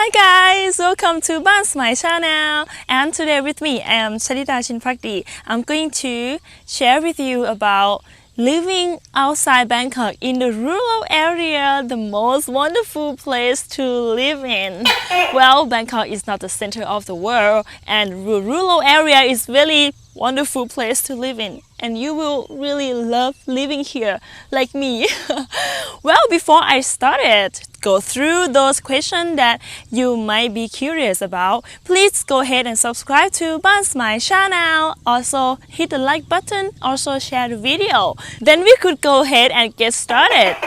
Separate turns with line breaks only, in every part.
Hi guys, welcome to My channel, and today with me I am Charita Chinpakdi. I'm going to share with you about living outside Bangkok in the rural area, the most wonderful place to live in. Well, Bangkok is not the center of the world, and rural area is really wonderful place to live in, and you will really love living here like me. Well, before I started go through those questions that you might be curious about, please go ahead and subscribe to My channel. Also hit the like button, also share the video. Then we could go ahead and get started.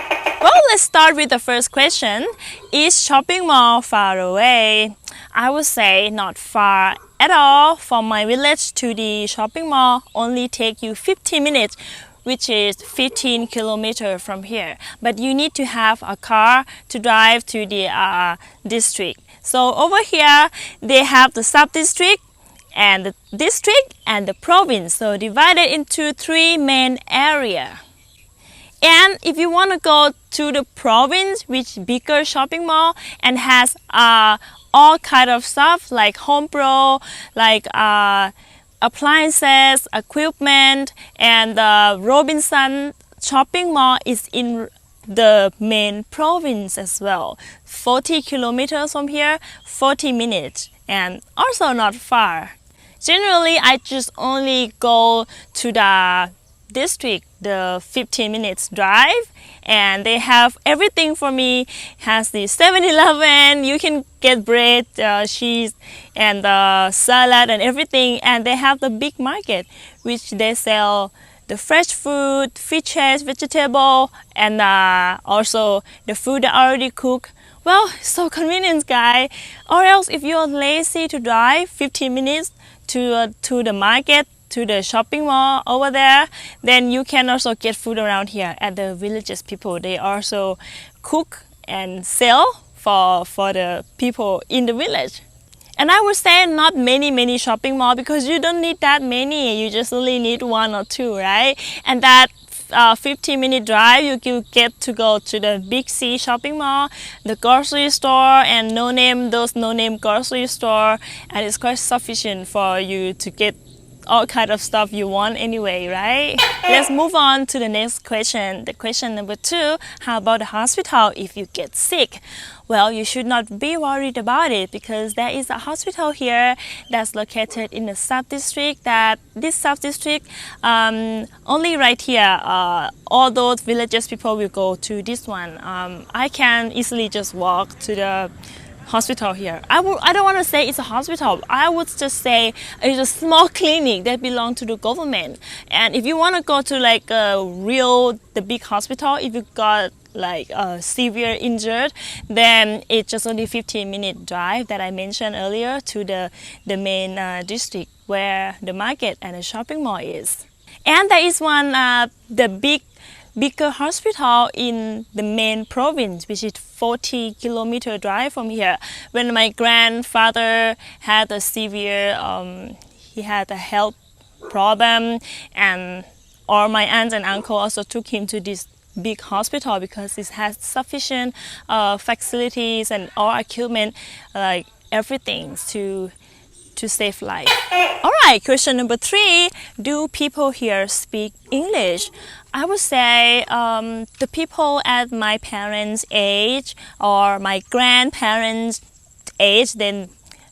Well, let's start with the first question. Is shopping mall far away? I would say not far at all. From my village to the shopping mall only take you 15 minutes, which is 15 kilometers from here. But you need to have a car to drive to the district. So over here they have the sub-district and the district and the province. So divided into three main areas. And if you want to go to the province, which bigger shopping mall and has all kind of stuff like home pro, like appliances, equipment, and the Robinson shopping mall is in the main province as well. 40 kilometers from here, 40 minutes, and also not far. Generally, I just only go to the district, the 15 minutes drive, and they have everything for me. Has the 7-Eleven, you can get bread, cheese, and salad and everything. And they have the big market, which they sell the fresh food, fishes, vegetable, and also the food that already cooked. Well, so convenient, guy. Or else if you're lazy to drive 15 minutes to the market, to the shopping mall over there, then you can also get food around here at the villages people. They also cook and sell for the people in the village. And I would say not many shopping mall, because you don't need that many. You just only need one or two, right? And that 15-minute drive, you get to go to the Big C shopping mall, the grocery store, and those no-name grocery store, and it's quite sufficient for you to get all kind of stuff you want anyway, right? Let's move on to the next question. The question number 2, how about the hospital if you get sick? Well, you should not be worried about it, because there is a hospital here that's located in the sub-district. This sub-district, only right here, all those villages people will go to this one. I can easily just walk to the hospital here. I don't want to say it's a hospital. I would just say it's a small clinic that belongs to the government. And if you want to go to like the big hospital, if you got like severe injured, then it's just only 15-minute drive that I mentioned earlier to the main district where the market and the shopping mall is. And there is one the bigger hospital in the main province, which is 40-kilometer drive from here. When my grandfather had a severe, he had a health problem, and all my aunts and uncle also took him to this big hospital because it has sufficient facilities and all equipment, like everything to save life. Alright, question number 3. Do people here speak English? I would say the people at my parents' age or my grandparents' age, then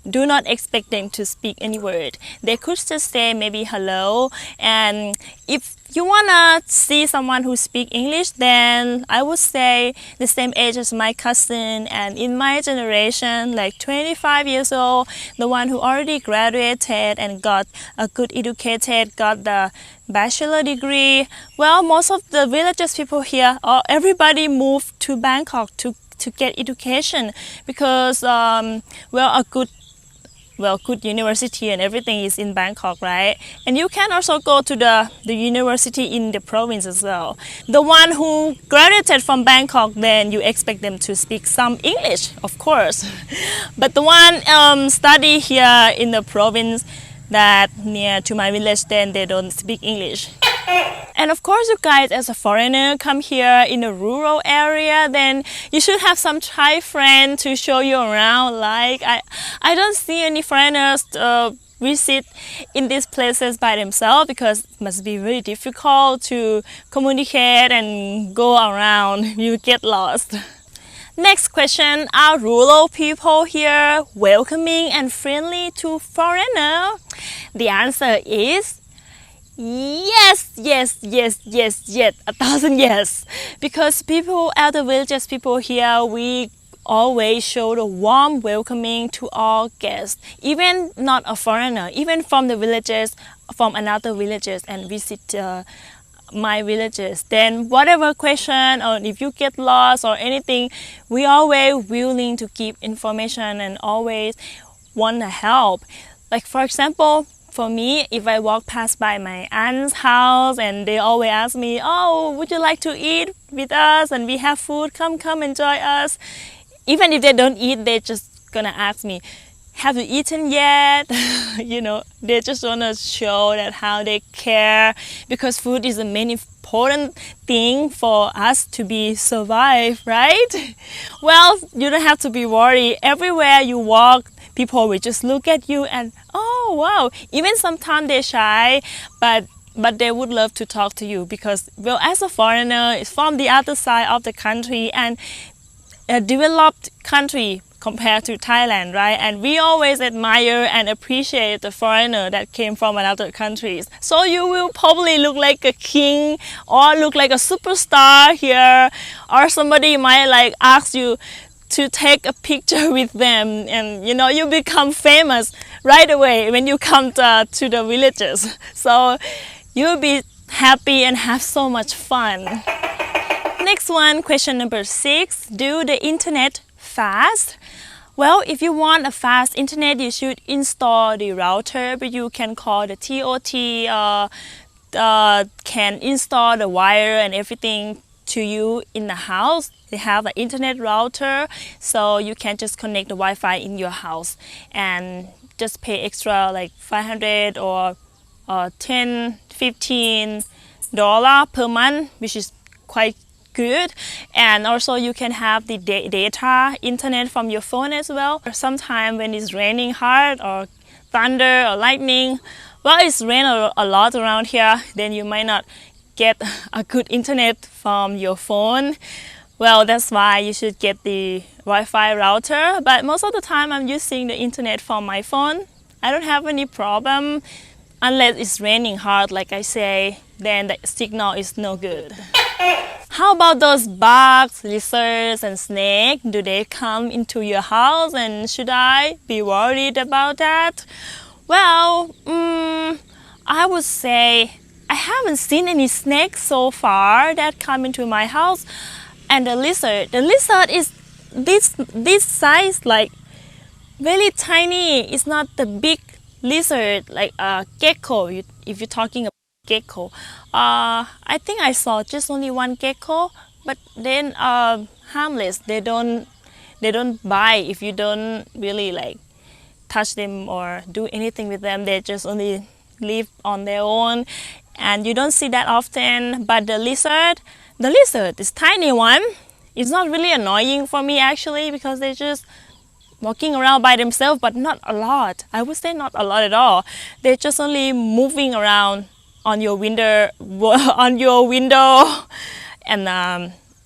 do not expect them to speak any word. They could just say maybe hello. And if you wanna see someone who speaks English, then I would say the same age as my cousin, and in my generation, like 25 years old, the one who already graduated and got a good educated, got the bachelor degree. Well, most of the villages people here, or everybody moved to Bangkok to get education, because good university and everything is in Bangkok, right? And you can also go to the university in the province as well. The one who graduated from Bangkok, then you expect them to speak some English, of course. But the one study here in the province that near to my village, then they don't speak English. And of course, you guys, as a foreigner, come here in a rural area, then you should have some Thai friend to show you around. Like I don't see any foreigners visit in these places by themselves because it must be very difficult to communicate and go around. You get lost. Next question, are rural people here welcoming and friendly to foreigner? The answer is yes, yes, yes, yes, yes, 1,000 yes. Because people at the villages, people here, we always show the warm welcoming to all guests, even not a foreigner, even from the villages, from another villages and visit my villages. Then whatever question or if you get lost or anything, we always willing to give information and always want to help. Like for example, for me, if I walk past by my aunt's house and they always ask me, oh, would you like to eat with us and we have food, come enjoy us. Even if they don't eat, they're just gonna ask me, have you eaten yet? They just want to show that how they care, because food is a main important thing for us to be survive, right? Well, you don't have to be worried. Everywhere you walk, people will just look at you and, oh wow, even sometimes they're shy, but they would love to talk to you because, well, as a foreigner, it's from the other side of the country and a developed country compared to Thailand, right? And we always admire and appreciate the foreigner that came from another countries. So you will probably look like a king or look like a superstar here, or somebody might like ask you to take a picture with them, and you become famous right away when you come to the villages. So you'll be happy and have so much fun. Next one, question number 6. Do the internet fast? Well, if you want a fast internet, you should install the router, but you can call the TOT, can install the wire and everything to you in the house. They have an internet router, so you can just connect the Wi-Fi in your house and just pay extra like 500 or 10, $15 per month, which is quite good. And also you can have the data internet from your phone as well. Sometimes when it's raining hard or thunder or lightning, well, it's rain a lot around here, then you might not get a good internet from your phone. Well, that's why you should get the Wi-Fi router, but most of the time I'm using the internet from my phone. I don't have any problem unless it's raining hard, like I say, then the signal is no good. How about those bugs, lizards and snakes? Do they come into your house and should I be worried about that? Well, I would say I haven't seen any snakes so far that come into my house. And the lizard is this size, like very tiny. It's not the big lizard like a gecko. If you're talking about gecko, I think I saw just only one gecko, but then harmless. They don't bite if you don't really like touch them or do anything with them. They just only live on their own, and you don't see that often. But the lizard, this tiny one, it's not really annoying for me actually, because they just walking around by themselves, but not a lot. I would say not a lot at all. They're just only moving around on your window, and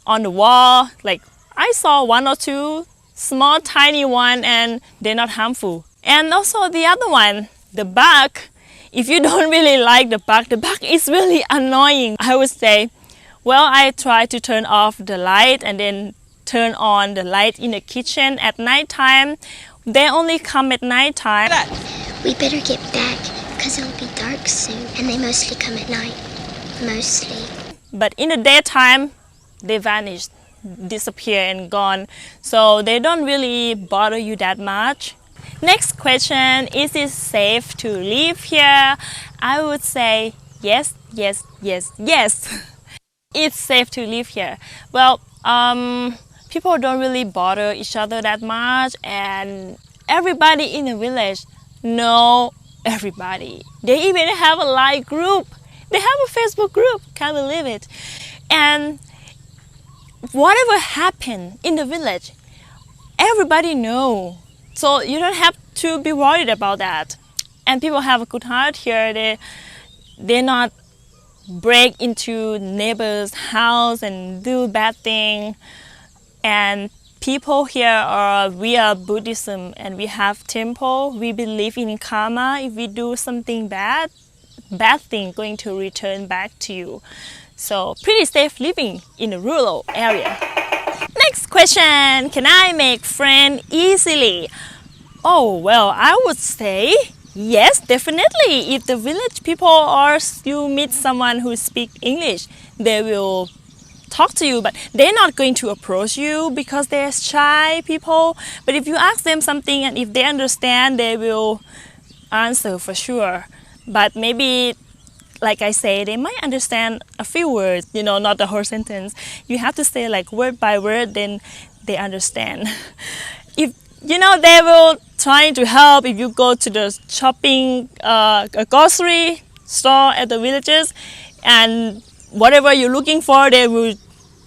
on the wall. Like I saw 1 or 2 small tiny one, and they're not harmful. And also the other one, the bug. If you don't really like the bug is really annoying, I would say. Well, I try to turn off the light and then turn on the light in the kitchen at night time. They only come at night time.
We better get back because it'll be dark soon, and they mostly come at night. Mostly.
But in the daytime, they vanish, disappear and gone. So they don't really bother you that much. Next question, is it safe to live here? I would say yes, yes, yes, yes. It's safe to live here. Well, people don't really bother each other that much, and everybody in the village know everybody. They even have a like group. They have a Facebook group, can't believe it. And whatever happened in the village, everybody know. So you don't have to be worried about that. And people have a good heart here. They're not break into neighbor's house and do bad thing. And people here we are Buddhism and we have temple. We believe in karma. If we do something bad thing going to return back to you. So pretty safe living in a rural area. Next question, can I make friends easily? Oh, well, I would say yes, definitely. If the village people or you meet someone who speaks English, they will talk to you, but they're not going to approach you because they're shy people. But if you ask them something and if they understand, they will answer for sure. But maybe, like I say, they might understand a few words, not the whole sentence. You have to say like word by word, then they understand. If they will try to help if you go to the shopping, a grocery store at the villages, and whatever you're looking for, they will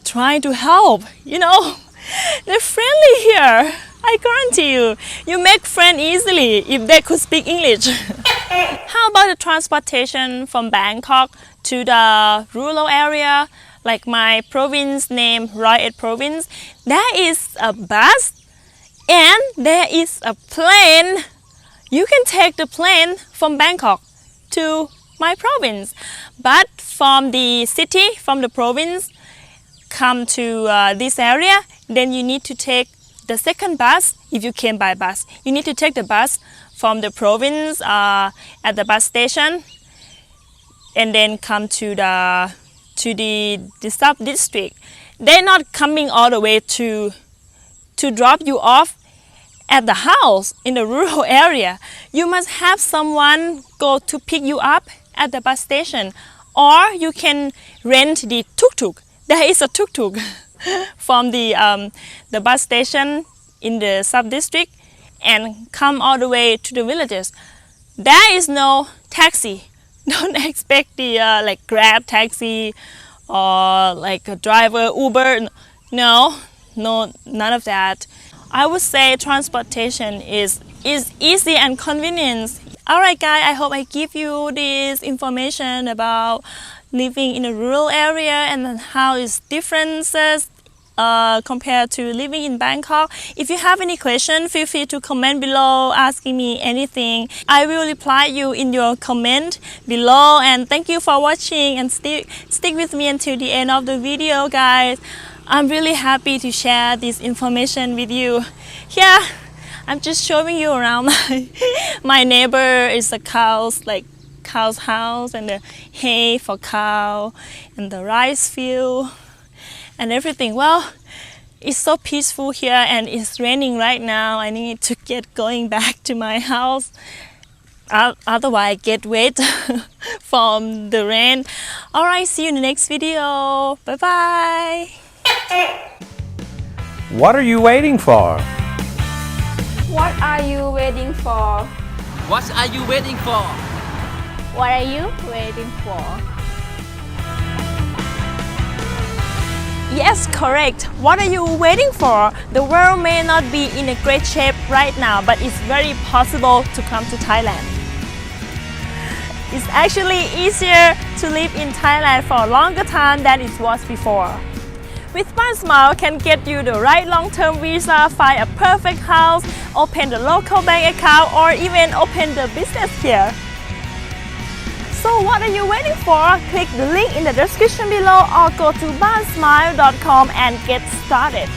try to help. They're friendly here. I guarantee you. You make friends easily if they could speak English. How about the transportation from Bangkok to the rural area, like my province named Royal Province? There is a bus and there is a plane. You can take the plane from Bangkok to my province. But from the city, from the province, come to this area, then you need to take the second bus. If you came by bus, you need to take the bus from the province at the bus station, and then come to the sub district. They're not coming all the way to drop you off at the house in the rural area. You must have someone go to pick you up at the bus station, or you can rent the tuk-tuk. There is a tuk-tuk from the bus station in the sub-district and come all the way to the villages. There is no taxi. Don't expect the like Grab taxi or like a driver, Uber. No, none of that. I would say transportation is easy and convenient. Alright guys, I hope I give you this information about living in a rural area and how it's differences compared to living in Bangkok. If you have any question, feel free to comment below asking me anything. I will reply you in your comment below, and thank you for watching and stick with me until the end of the video guys. I'm really happy to share this information with you. Here, I'm just showing you around my neighbor is a cow's house and the hay for cow and the rice field and everything. Well, it's so peaceful here and it's raining right now. I need to get going back to my house. Otherwise I get wet from the rain. Alright, see you in the next video. Bye bye.
What are you waiting for?
What are you waiting for?
What are you waiting for?
What are you waiting for?
Yes, correct. What are you waiting for? The world may not be in a great shape right now, but it's very possible to come to Thailand. It's actually easier to live in Thailand for a longer time than it was before. With One Smile can get you the right long-term visa, find a perfect house, open the local bank account, or even open the business here. So what are you waiting for? Click the link in the description below or go to bansmile.com and get started.